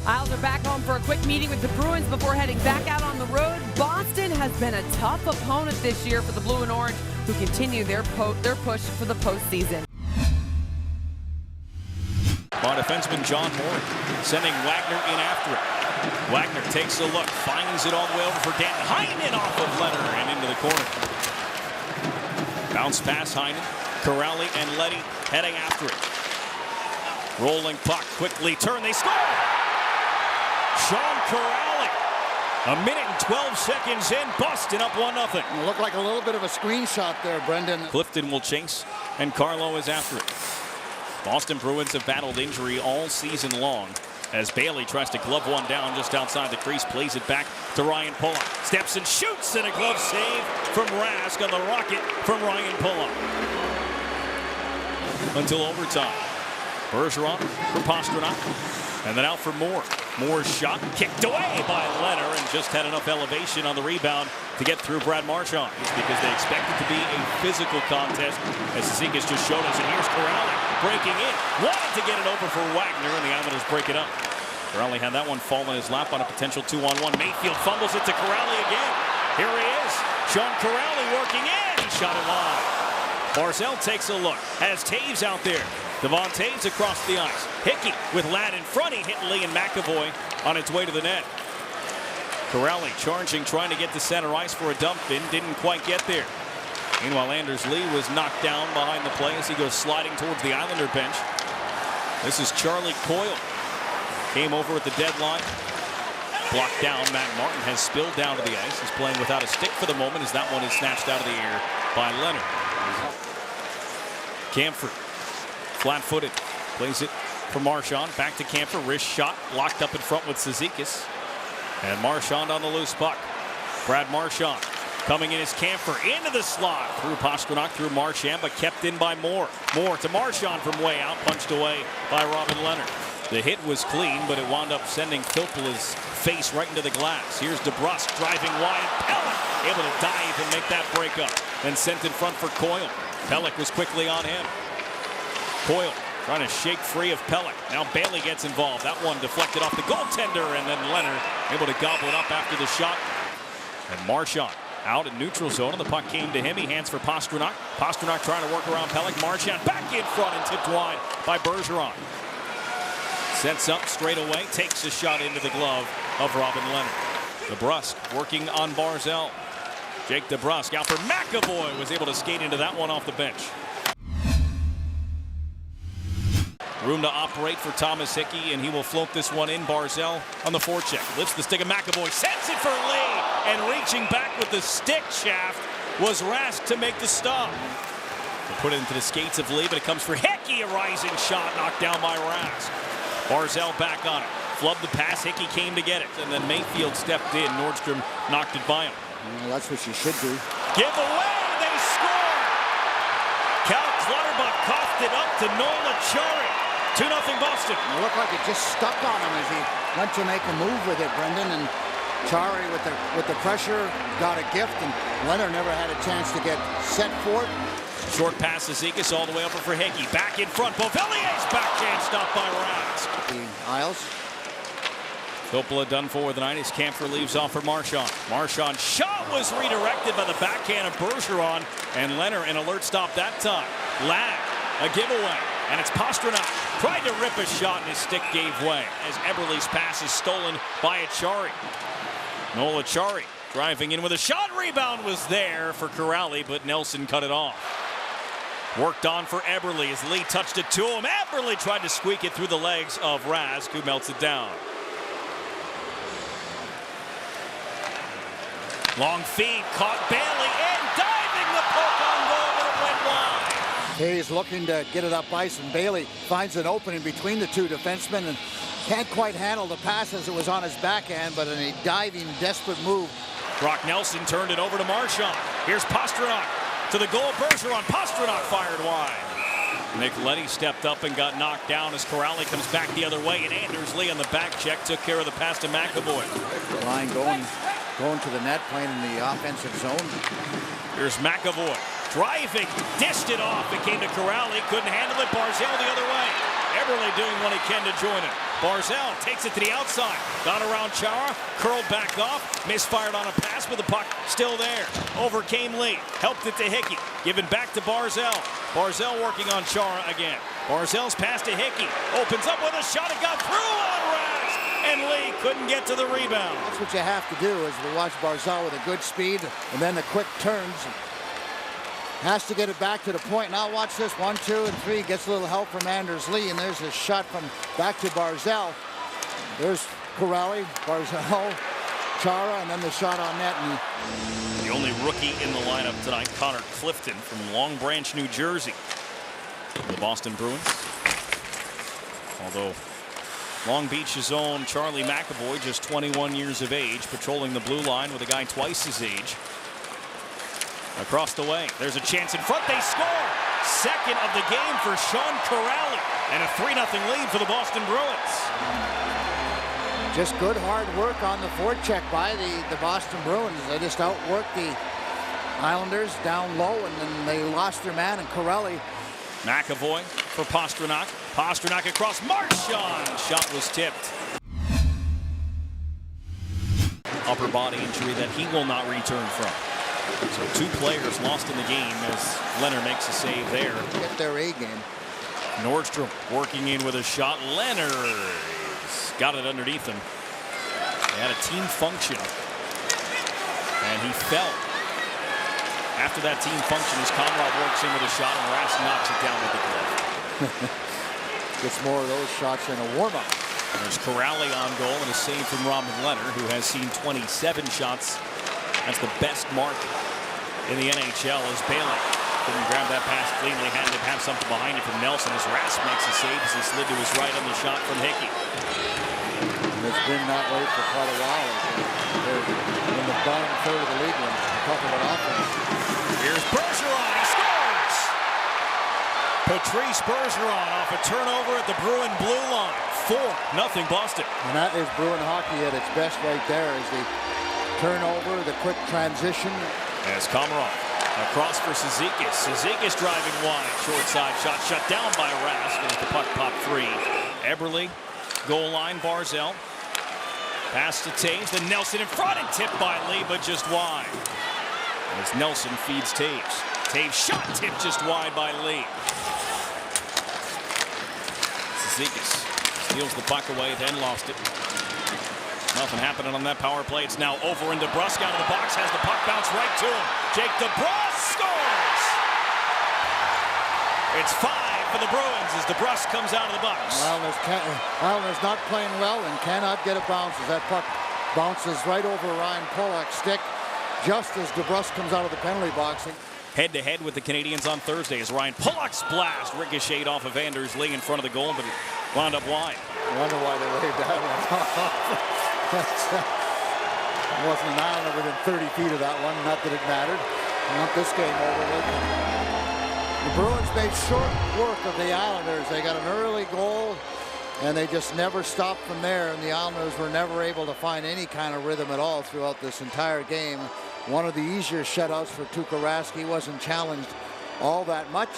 Isles are back home for a quick meeting with the Bruins before heading back out on the road. Boston has been a tough opponent this year for the Blue and Orange, who continue their push for the postseason. Our defenseman John Moore sending Wagner in after it. Wagner takes a look, finds it all the way over for Dan Heinen off of Leonard and into the corner. Bounce pass Heinen, Kuraly and Leddy heading after it. Rolling puck, quickly turn, they score! Sean Kuraly, a minute and 12 seconds in, Boston up 1-0. It looked like a little bit of a screenshot there, Brendan. Clifton will chase, and Carlo is after it. Boston Bruins have battled injury all season long as Bailey tries to glove one down just outside the crease, plays it back to Ryan Pulock. Steps and shoots, and a glove save from Rask on the rocket from Ryan Pulock. Until overtime. Bergeron for Pastrnak, and then out for Moore. Moore's shot kicked away by Leonard and just had enough elevation on the rebound to get through Brad Marchand. It's because they expect it to be a physical contest, as Cizikas just showed us. And here's Kuraly breaking in. Wanted to get it over for Wagner, and the Islanders break it up. Kuraly had that one fall in his lap on a potential 2-on-1. Mayfield fumbles it to Kuraly again. Here he is. Sean Kuraly working in. He shot it wide. Barzal takes a look. Has Taves out there. Devon Taves across the ice. Hickey with Ladd in front. He hit Lee and McAvoy on its way to the net. Kuraly charging, trying to get to center ice for a dump in. Didn't quite get there. Meanwhile, Anders Lee was knocked down behind the play as he goes sliding towards the Islander bench. This is Charlie Coyle. Came over at the deadline. Blocked down. Matt Martin has spilled down to the ice. He's playing without a stick for the moment as that one is snatched out of the air by Leonard. Camphor, flat-footed, plays it for Marchand. Back to Camphor, wrist shot, locked up in front with Cizikas. And Marchand on the loose puck. Brad Marchand coming in as Camphor into the slot. Through Pastrnak, through Marchand, but kept in by Moore. Moore to Marchand from way out, punched away by Robin Leonard. The hit was clean, but it wound up sending Filppula's face right into the glass. Here's DeBrusk driving wide. Pelech able to dive and make that break up. Then sent in front for Coyle. Pelech was quickly on him. Coyle trying to shake free of Pelech. Now Bailey gets involved. That one deflected off the goaltender, and then Leonard able to gobble it up after the shot. And Marchand out in neutral zone, and the puck came to him. He hands for Pastrnak. Pastrnak trying to work around Pelech. Marchand back in front and tipped wide by Bergeron. Sets up straight away, takes a shot into the glove of Robin Leonard. DeBrusk working on Barzal. Jake DeBrusk out for McAvoy, was able to skate into that one off the bench. Room to operate for Thomas Hickey, and he will float this one in. Barzal on the forecheck. Lifts the stick of McAvoy, sends it for Lee, and reaching back with the stick shaft was Rask to make the stop. They put it into the skates of Lee, but it comes for Hickey, a rising shot knocked down by Rask. Barzal back on it. Flubbed the pass, Hickey came to get it, and then Mayfield stepped in. Nordstrom knocked it by him. Well, that's what you should do. Give away, they score! Cal Clutterbuck coughed it up to Noel Acciari. 2-0 Boston. It looked like it just stuck on him as he went to make a move with it, Brendan. And Chari with the pressure got a gift, and Leonard never had a chance to get set for it. Short pass to Cizikas all the way over for Hickey. Back in front. Beauvillier's backhand stopped by Rask. The Isles. Filppula done for the night as Camphor leaves off for Marchand. Marchand's shot was redirected by the backhand of Bergeron, and Leonard an alert stop that time. Ladd, a giveaway, and it's Pastrnak. Tried to rip a shot and his stick gave way as Eberle's pass is stolen by Acciari. Noel Acciari driving in with a shot. Rebound was there for Kuraly, but Nelson cut it off. Worked on for Eberle as Lee touched it to him. Eberle tried to squeak it through the legs of Rask, who melts it down. Long feed, caught Bailey in, diving the poke on goal, but it went wide. Hayes looking to get it up ice, and Bailey finds an opening between the two defensemen and can't quite handle the pass as it was on his backhand, but in a diving, desperate move. Brock Nelson turned it over to Marchand. Here's Pastrnak to the goal. Bergeron. Pastrnak fired wide. Nick Leddy stepped up and got knocked down as Kuraly comes back the other way, and Anders Lee on the back check took care of the pass to McAvoy. Line going to the net, playing in the offensive zone. Here's McAvoy driving, dished it off. It came to Kuraly, couldn't handle it. Barzal the other way. Eberle doing what he can to join him. Barzal takes it to the outside. Got around Chara, curled back off, misfired on a pass with the puck still there. Overcame Lee, helped it to Hickey, given back to Barzal. Barzal working on Chara again. Barzal's pass to Hickey, opens up with a shot, it got through on Rask, and Lee couldn't get to the rebound. That's what you have to do, is to watch Barzal with a good speed and then the quick turns. Has to get it back to the point. Now watch this, 1, 2, and 3. Gets a little help from Anders Lee, and there's a shot from back to Barzal. There's Corrali, Barzal, Chara, and then the shot on net. And the only rookie in the lineup tonight, Connor Clifton from Long Branch, New Jersey. The Boston Bruins. Although Long Beach's own Charlie McAvoy, just 21 years of age, patrolling the blue line with a guy twice his age. Across the way, there's a chance in front, they score! Second of the game for Sean Corrali, and a 3-0 lead for the Boston Bruins. just good hard work on the forecheck by the Boston Bruins. They just outworked the Islanders down low, and then they lost their man, and Corrali. McAvoy for Pastrnak. Pastrnak across Marchand. Shot was tipped. Upper body injury that he will not return from. So 2 players lost in the game as Leonard makes a save there. Get their A game. Nordstrom working in with a shot. Leonard's got it underneath him. They had a team function, and he fell. After that team function, as Conrad works in with a shot, and Rask knocks it down with the glove. Gets more of those shots in a warm-up. There's Corrali on goal and a save from Robin Leonard, who has seen 27 shots. That's the best mark in the NHL as Bailey couldn't grab that pass cleanly, had to have something behind it from Nelson as Rask makes a save as he slid to his right on the shot from Hickey. And it's been that way for quite a while. They're in the bottom third of the league when we're talking about offense. Here's Bergeron, he scores! Patrice Bergeron off a turnover at the Bruin blue line. 4-0 Boston. And that is Bruin hockey at its best right there, is the turnover, the quick transition. As Komarov across for Cizikas. Cizikas driving wide. Short side shot shut down by Rask as the puck popped free. Eberle, goal line, Barzal. Pass to Taves, then Nelson in front and tipped by Lee, but just wide. As Nelson feeds Taves. Taves shot tipped just wide by Lee. Cizikas steals the puck away, then lost it. Nothing happening on that power play. It's now over, and DeBrusk out of the box, has the puck bounce right to him. Jake DeBrusk scores! It's 5 for the Bruins as DeBrusk comes out of the box. Islanders not playing well and cannot get a bounce as that puck bounces right over Ryan Pollock's stick just as DeBrusk comes out of the penalty box. Head-to-head with the Canadiens on Thursday as Ryan Pollock's blast ricocheted off of Anders Lee in front of the goal, but it wound up wide. I wonder why they laid that one off. Wasn't an Islander within 30 feet of that one. Not that it mattered. I want this game over with. The Bruins made short work of the Islanders. They got an early goal, and they just never stopped from there. And the Islanders were never able to find any kind of rhythm at all throughout this entire game. One of the easier shutouts for Tuukka Rask. He wasn't challenged all that much.